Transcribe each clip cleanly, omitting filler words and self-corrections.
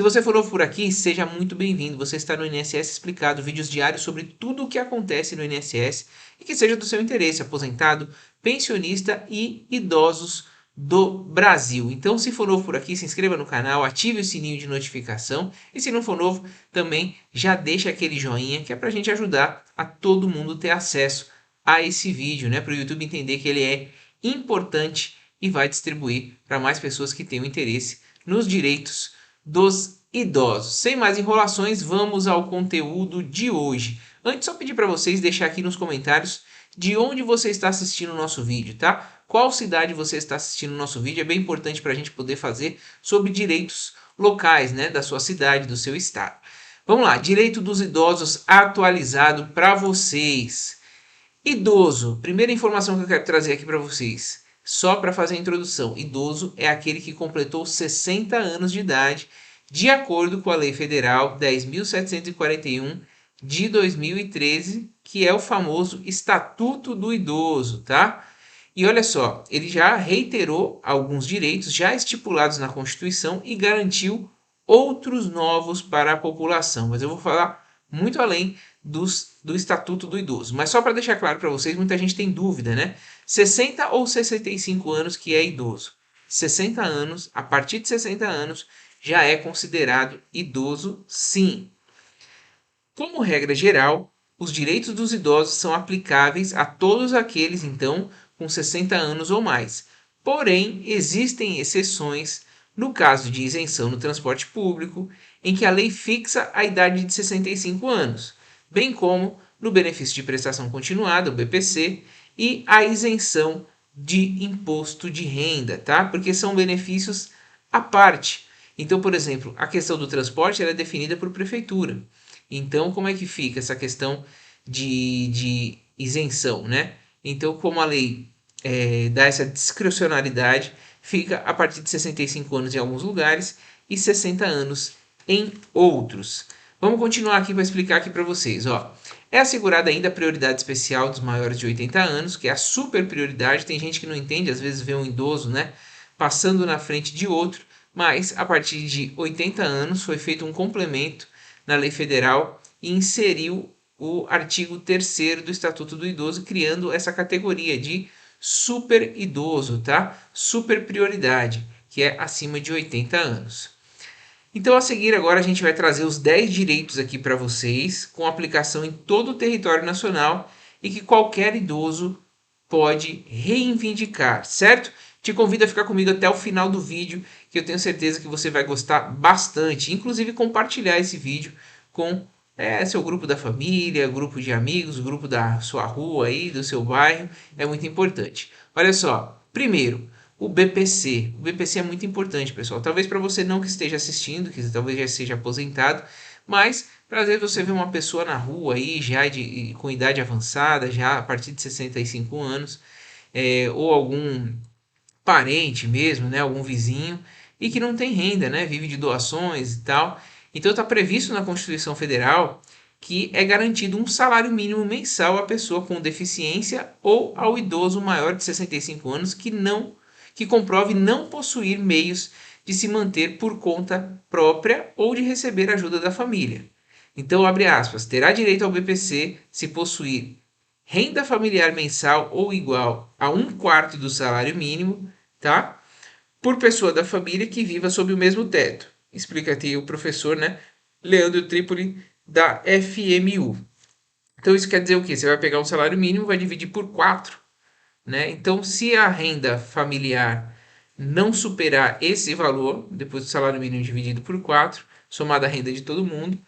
Se você for novo por aqui, seja muito bem-vindo. Você está no INSS Explicado, vídeos diários sobre tudo o que acontece no INSS e que seja do seu interesse, aposentado, pensionista e idosos do Brasil. Então, se for novo por aqui, se inscreva no canal, ative o sininho de notificação e se não for novo, também já deixa aquele joinha que é para a gente ajudar a todo mundo ter acesso a esse vídeo, né? Para o YouTube entender que ele é importante e vai distribuir para mais pessoas que tenham interesse nos direitos dos idosos. Sem mais enrolações, vamos ao conteúdo de hoje. Antes, só pedir para vocês deixar aqui nos comentários de onde você está assistindo o nosso vídeo, tá? Qual cidade você está assistindo o nosso vídeo? É bem importante para a gente poder fazer sobre direitos locais, né? Da sua cidade, do seu estado. Vamos lá, direito dos idosos atualizado para vocês. Idoso, primeira informação que eu quero trazer aqui para vocês, só para fazer a introdução. Idoso é aquele que completou 60 anos de idade, de acordo com a Lei Federal 10.741 de 2013, que é o famoso Estatuto do Idoso, tá? E olha só, ele já reiterou alguns direitos já estipulados na Constituição e garantiu outros novos para a população. Mas eu vou falar muito além do Estatuto do Idoso. Mas só para deixar claro para vocês, muita gente tem dúvida, né? 60 ou 65 anos que é idoso? 60 anos, a partir de 60 anos, já é considerado idoso, sim. Como regra geral, os direitos dos idosos são aplicáveis a todos aqueles, então, com 60 anos ou mais. Porém, existem exceções no caso de isenção no transporte público, em que a lei fixa a idade de 65 anos, bem como no benefício de prestação continuada, o BPC, e a isenção de imposto de renda, tá? Porque são benefícios à parte. Então, por exemplo, a questão do transporte ela é definida por prefeitura. Então, como é que fica essa questão de isenção, né? Então, como a lei dá essa discricionalidade, fica a partir de 65 anos em alguns lugares e 60 anos em outros. Vamos continuar aqui para explicar aqui para vocês. Ó. É assegurada ainda a prioridade especial dos maiores de 80 anos, que é a super prioridade. Tem gente que não entende, às vezes vê um idoso, né, passando na frente de outro, mas a partir de 80 anos foi feito um complemento na lei federal e inseriu o artigo 3º do Estatuto do Idoso, criando essa categoria de super idoso, tá? Super prioridade, que é acima de 80 anos. Então, a seguir, agora a gente vai trazer os 10 direitos aqui para vocês, com aplicação em todo o território nacional e que qualquer idoso pode reivindicar, certo? Te convido a ficar comigo até o final do vídeo, que eu tenho certeza que você vai gostar bastante. Inclusive, compartilhar esse vídeo com seu grupo da família, grupo de amigos, grupo da sua rua aí, do seu bairro, é muito importante. Olha só, primeiro, o BPC. O BPC é muito importante, pessoal. Talvez para você não que esteja assistindo, que talvez já seja aposentado, mas às vezes você vê uma pessoa na rua aí, já com idade avançada, já a partir de 65 anos, ou algum parente mesmo, né, algum vizinho, e que não tem renda, né, vive de doações e tal. Então está previsto na Constituição Federal que é garantido um salário mínimo mensal à pessoa com deficiência ou ao idoso maior de 65 anos que comprove não possuir meios de se manter por conta própria ou de receber ajuda da família. Então, abre aspas, terá direito ao BPC se possuir renda familiar mensal ou igual a 1/4 do salário mínimo, tá? Por pessoa da família que viva sob o mesmo teto. Explica aqui o professor, né? Leandro Trípoli, da FMU. Então, isso quer dizer o quê? Você vai pegar um salário mínimo, vai dividir por 4, né? Então, se a renda familiar não superar esse valor, depois do salário mínimo dividido por 4, somada a renda de todo mundo,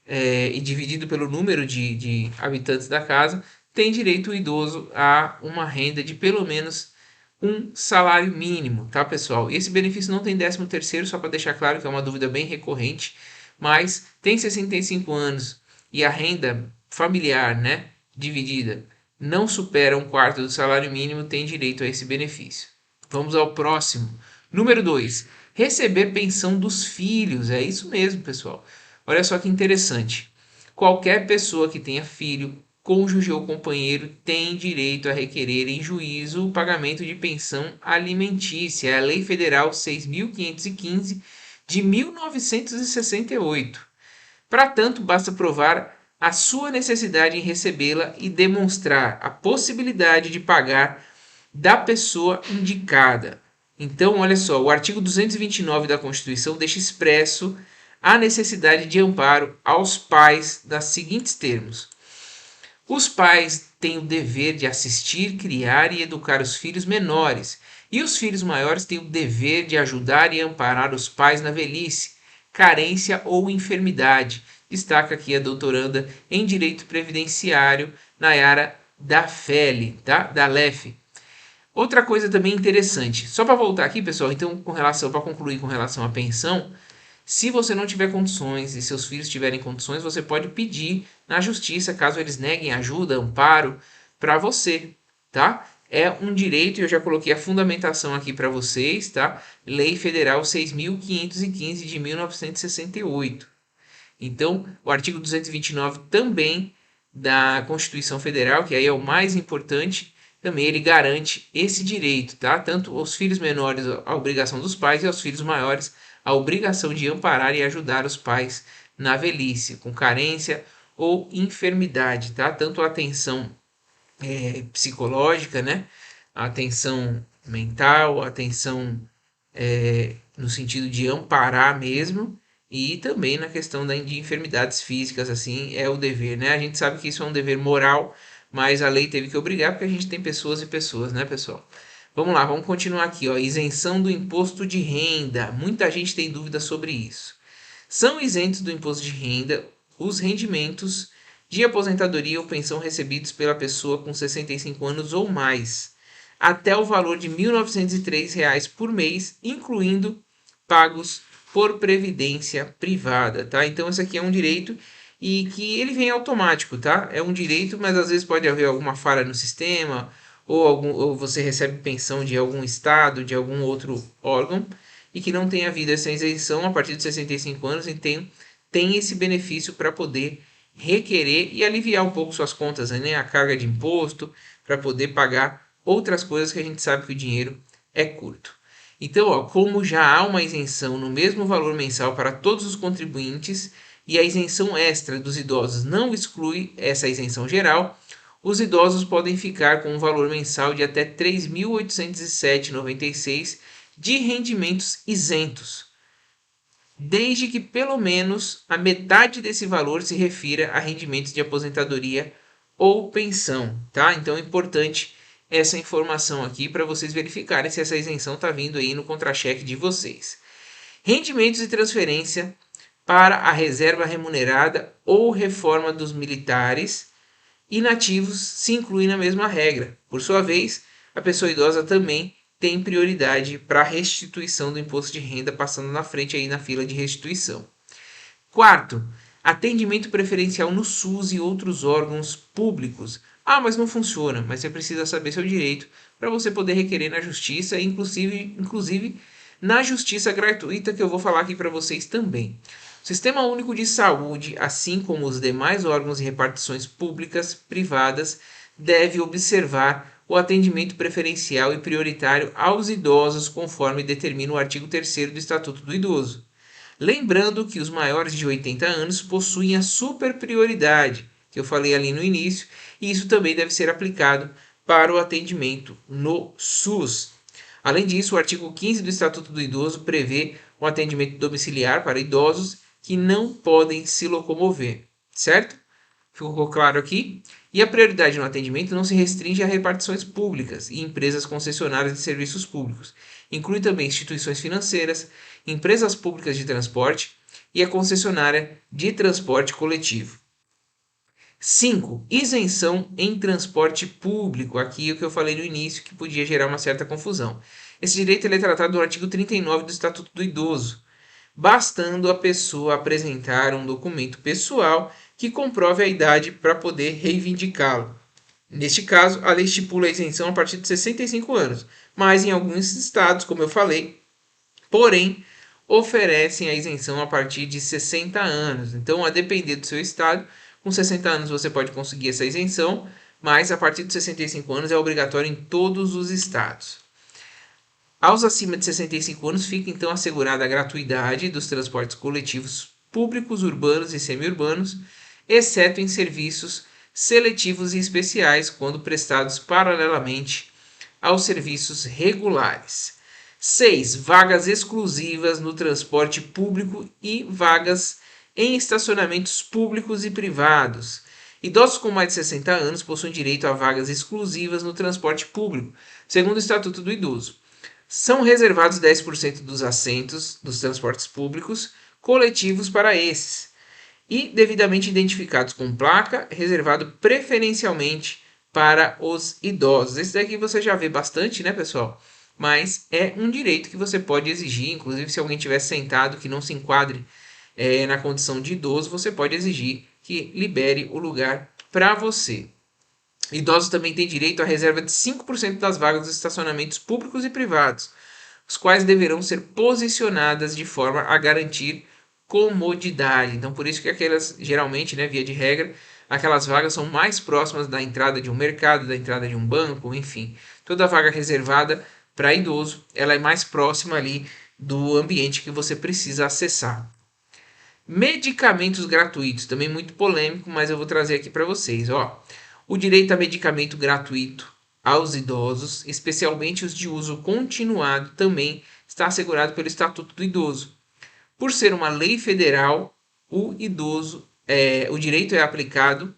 e dividido pelo número de habitantes da casa, tem direito o idoso a uma renda de pelo menos um salário mínimo, tá, pessoal? Esse benefício não tem 13º, só para deixar claro que é uma dúvida bem recorrente, mas tem 65 anos e a renda familiar, né, dividida, não supera 1/4 do salário mínimo, tem direito a esse benefício. Vamos ao próximo. Número 2. Receber pensão dos filhos. É isso mesmo, pessoal. Olha só que interessante. Qualquer pessoa que tenha filho, cônjuge ou companheiro tem direito a requerer em juízo o pagamento de pensão alimentícia. É a Lei Federal 6.515 de 1968. Para tanto, basta provar a sua necessidade em recebê-la e demonstrar a possibilidade de pagar da pessoa indicada. Então, olha só, o artigo 229 da Constituição deixa expresso a necessidade de amparo aos pais nos seguintes termos: os pais têm o dever de assistir, criar e educar os filhos menores, e os filhos maiores têm o dever de ajudar e amparar os pais na velhice, carência ou enfermidade. Destaca aqui a doutoranda em Direito Previdenciário, Nayara Dafeli, tá? Da LEF. Outra coisa também interessante, só para voltar aqui, pessoal, então para concluir com relação à pensão, se você não tiver condições e seus filhos tiverem condições, você pode pedir na justiça, caso eles neguem ajuda, amparo para você, tá? É um direito, e eu já coloquei a fundamentação aqui para vocês, tá? Lei Federal 6.515 de 1968. Então, o artigo 229 também da Constituição Federal, que aí é o mais importante, também ele garante esse direito, tá? Tanto aos filhos menores a obrigação dos pais e aos filhos maiores a obrigação de amparar e ajudar os pais na velhice, com carência ou enfermidade, tá? Tanto a atenção psicológica, né? A atenção mental, a atenção no sentido de amparar mesmo, e também na questão de enfermidades físicas, assim, é o dever, né? A gente sabe que isso é um dever moral, mas a lei teve que obrigar porque a gente tem pessoas e pessoas, né, pessoal? Vamos lá, vamos continuar aqui, ó. Isenção do imposto de renda. Muita gente tem dúvida sobre isso. São isentos do imposto de renda os rendimentos de aposentadoria ou pensão recebidos pela pessoa com 65 anos ou mais, até o valor de R$ 1.903 por mês, incluindo pagos por previdência privada, tá? Então, esse aqui é um direito e que ele vem automático, tá? É um direito, mas às vezes pode haver alguma falha no sistema, ou você recebe pensão de algum estado, de algum outro órgão, e que não tenha havido essa isenção a partir de 65 anos, e tem esse benefício para poder requerer e aliviar um pouco suas contas, né? A carga de imposto, para poder pagar outras coisas que a gente sabe que o dinheiro é curto. Então, ó, como já há uma isenção no mesmo valor mensal para todos os contribuintes e a isenção extra dos idosos não exclui essa isenção geral, os idosos podem ficar com um valor mensal de até R$ 3.807,96 de rendimentos isentos, desde que pelo menos a metade desse valor se refira a rendimentos de aposentadoria ou pensão, tá? Então é importante essa informação aqui para vocês verificarem se essa isenção está vindo aí no contra-cheque de vocês. Rendimentos e transferência para a reserva remunerada ou reforma dos militares inativos se incluem na mesma regra. Por sua vez, a pessoa idosa também tem prioridade para a restituição do imposto de renda, passando na frente aí na fila de restituição. Quarto, atendimento preferencial no SUS e outros órgãos públicos. Ah, mas não funciona, mas você precisa saber seu direito para você poder requerer na justiça, inclusive na justiça gratuita, que eu vou falar aqui para vocês também. O Sistema Único de Saúde, assim como os demais órgãos e repartições públicas, privadas, deve observar o atendimento preferencial e prioritário aos idosos, conforme determina o artigo 3º do Estatuto do Idoso. Lembrando que os maiores de 80 anos possuem a superprioridade, que eu falei ali no início, e isso também deve ser aplicado para o atendimento no SUS. Além disso, o artigo 15 do Estatuto do Idoso prevê o atendimento domiciliar para idosos que não podem se locomover, certo? Ficou claro aqui? E a prioridade no atendimento não se restringe a repartições públicas e empresas concessionárias de serviços públicos. Inclui também instituições financeiras, empresas públicas de transporte e a concessionária de transporte coletivo. 5. Isenção em transporte público. Aqui é o que eu falei no início, que podia gerar uma certa confusão. Esse direito é tratado no artigo 39 do Estatuto do Idoso, bastando a pessoa apresentar um documento pessoal que comprove a idade para poder reivindicá-lo. Neste caso, a lei estipula a isenção a partir de 65 anos, mas em alguns estados, como eu falei, porém, oferecem a isenção a partir de 60 anos. Então, a depender do seu estado, com 60 anos você pode conseguir essa isenção, mas a partir de 65 anos é obrigatório em todos os estados. Aos acima de 65 anos fica então assegurada a gratuidade dos transportes coletivos públicos, urbanos e semiurbanos, exceto em serviços seletivos e especiais, quando prestados paralelamente aos serviços regulares. 6. Vagas exclusivas no transporte público e vagas em estacionamentos públicos e privados. Idosos com mais de 60 anos possuem direito a vagas exclusivas no transporte público, segundo o Estatuto do Idoso. São reservados 10% dos assentos dos transportes públicos coletivos para esses e devidamente identificados com placa, reservado preferencialmente para os idosos. Esse daqui você já vê bastante, né, pessoal? Mas é um direito que você pode exigir, inclusive se alguém estiver sentado que não se enquadre na condição de idoso, você pode exigir que libere o lugar para você. Idosos também têm direito à reserva de 5% das vagas dos estacionamentos públicos e privados, os quais deverão ser posicionadas de forma a garantir comodidade. Então, por isso que aquelas, geralmente, né, via de regra, aquelas vagas são mais próximas da entrada de um mercado, da entrada de um banco, enfim. Toda vaga reservada para idoso, ela é mais próxima ali do ambiente que você precisa acessar. Medicamentos gratuitos, também muito polêmico, mas eu vou trazer aqui para vocês. O direito a medicamento gratuito aos idosos, especialmente os de uso continuado, também está assegurado pelo Estatuto do Idoso. Por ser uma lei federal, o direito é aplicável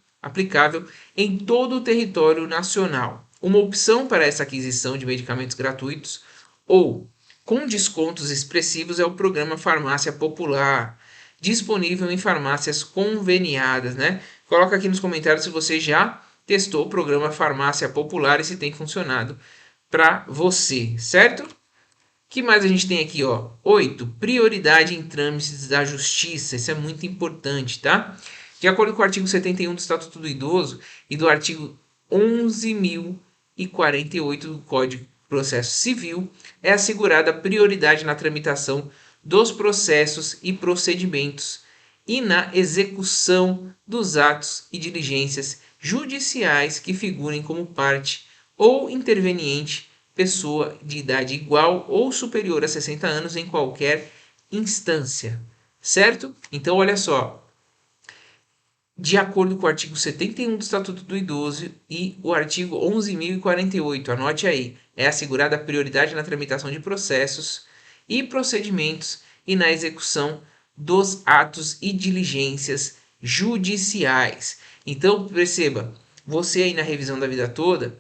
em todo o território nacional. Uma opção para essa aquisição de medicamentos gratuitos ou com descontos expressivos é o programa Farmácia Popular, disponível em farmácias conveniadas, né? Coloca aqui nos comentários se você já testou o programa Farmácia Popular e se tem funcionado para você, certo? O que mais a gente tem aqui, 8. Prioridade em trâmites da justiça. Isso é muito importante, tá? De acordo com o artigo 71 do Estatuto do Idoso e do artigo 11.048 do Código de Processo Civil, é assegurada prioridade na tramitação dos processos e procedimentos e na execução dos atos e diligências judiciais que figurem como parte ou interveniente pessoa de idade igual ou superior a 60 anos em qualquer instância, certo? Então, olha só, de acordo com o artigo 71 do Estatuto do Idoso e o artigo 11.048, anote aí, é assegurada a prioridade na tramitação de processos e procedimentos e na execução dos atos e diligências judiciais. Então, perceba, você aí na revisão da vida toda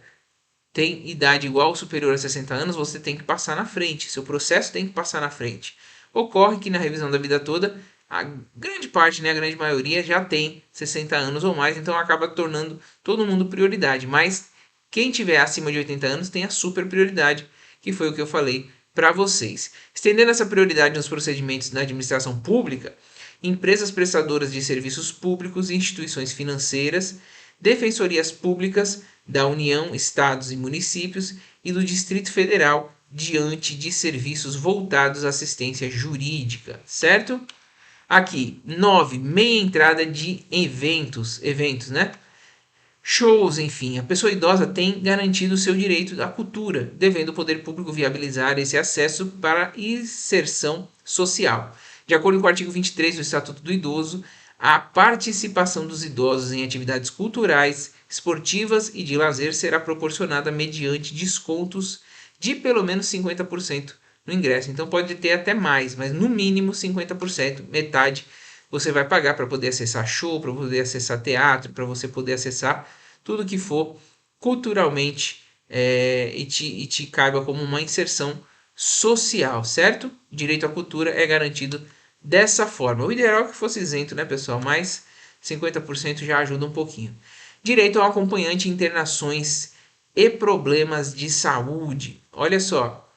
tem idade igual ou superior a 60 anos, você tem que passar na frente, seu processo tem que passar na frente. Ocorre que na revisão da vida toda, a grande parte, né, a grande maioria já tem 60 anos ou mais, então acaba tornando todo mundo prioridade. Mas quem tiver acima de 80 anos tem a super prioridade, que foi o que eu falei para vocês. Estendendo essa prioridade nos procedimentos na administração pública, empresas prestadoras de serviços públicos, instituições financeiras, defensorias públicas da União, estados e municípios e do Distrito Federal diante de serviços voltados à assistência jurídica, certo? Aqui, 9, meia entrada de eventos, né? Shows, enfim, a pessoa idosa tem garantido o seu direito à cultura, devendo o poder público viabilizar esse acesso para inserção social. De acordo com o artigo 23 do Estatuto do Idoso, a participação dos idosos em atividades culturais, esportivas e de lazer será proporcionada mediante descontos de pelo menos 50% no ingresso. Então pode ter até mais, mas no mínimo 50%, metade você vai pagar para poder acessar show, para poder acessar teatro, para você poder acessar tudo que for culturalmente e te caiba como uma inserção social, certo? O direito à cultura é garantido dessa forma. O ideal é que fosse isento, né, pessoal? Mas 50% já ajuda um pouquinho. Direito ao acompanhante em internações e problemas de saúde. Olha só,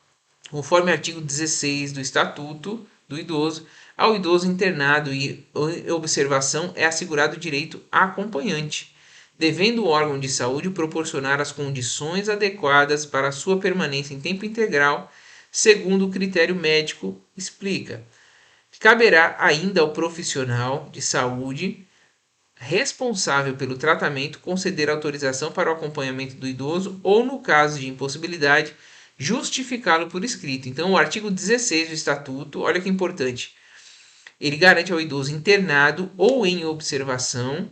conforme o artigo 16 do Estatuto do Idoso, ao idoso internado e observação é assegurado o direito a acompanhante, devendo o órgão de saúde proporcionar as condições adequadas para a sua permanência em tempo integral, segundo o critério médico, explica. Caberá ainda ao profissional de saúde responsável pelo tratamento conceder autorização para o acompanhamento do idoso ou, no caso de impossibilidade, justificá-lo por escrito. Então, o artigo 16 do Estatuto, olha que importante, ele garante ao idoso internado ou em observação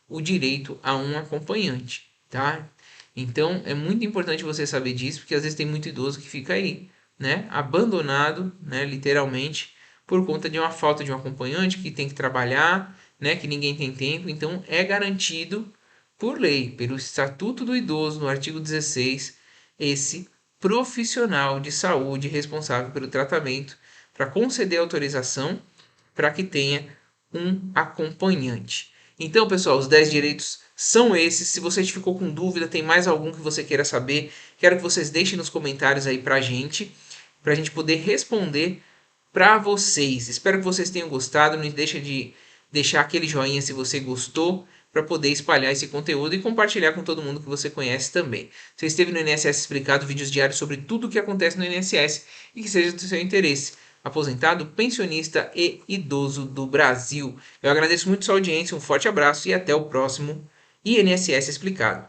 o direito a um acompanhante, tá? Então, é muito importante você saber disso, porque às vezes tem muito idoso que fica aí, né, abandonado, né, literalmente, por conta de uma falta de um acompanhante que tem que trabalhar, né, que ninguém tem tempo. Então, é garantido por lei, pelo Estatuto do Idoso, no artigo 16, esse profissional de saúde responsável pelo tratamento para conceder autorização para que tenha um acompanhante. Então, pessoal, os 10 direitos são esses. Se você ficou com dúvida, tem mais algum que você queira saber, quero que vocês deixem nos comentários aí pra gente poder responder para vocês. Espero que vocês tenham gostado. Não deixa de deixar aquele joinha se você gostou, para poder espalhar esse conteúdo e compartilhar com todo mundo que você conhece também. Você esteve no INSS Explicado, vídeos diários sobre tudo o que acontece no INSS e que seja do seu interesse. Aposentado, pensionista e idoso do Brasil. Eu agradeço muito sua audiência, um forte abraço e até o próximo INSS Explicado.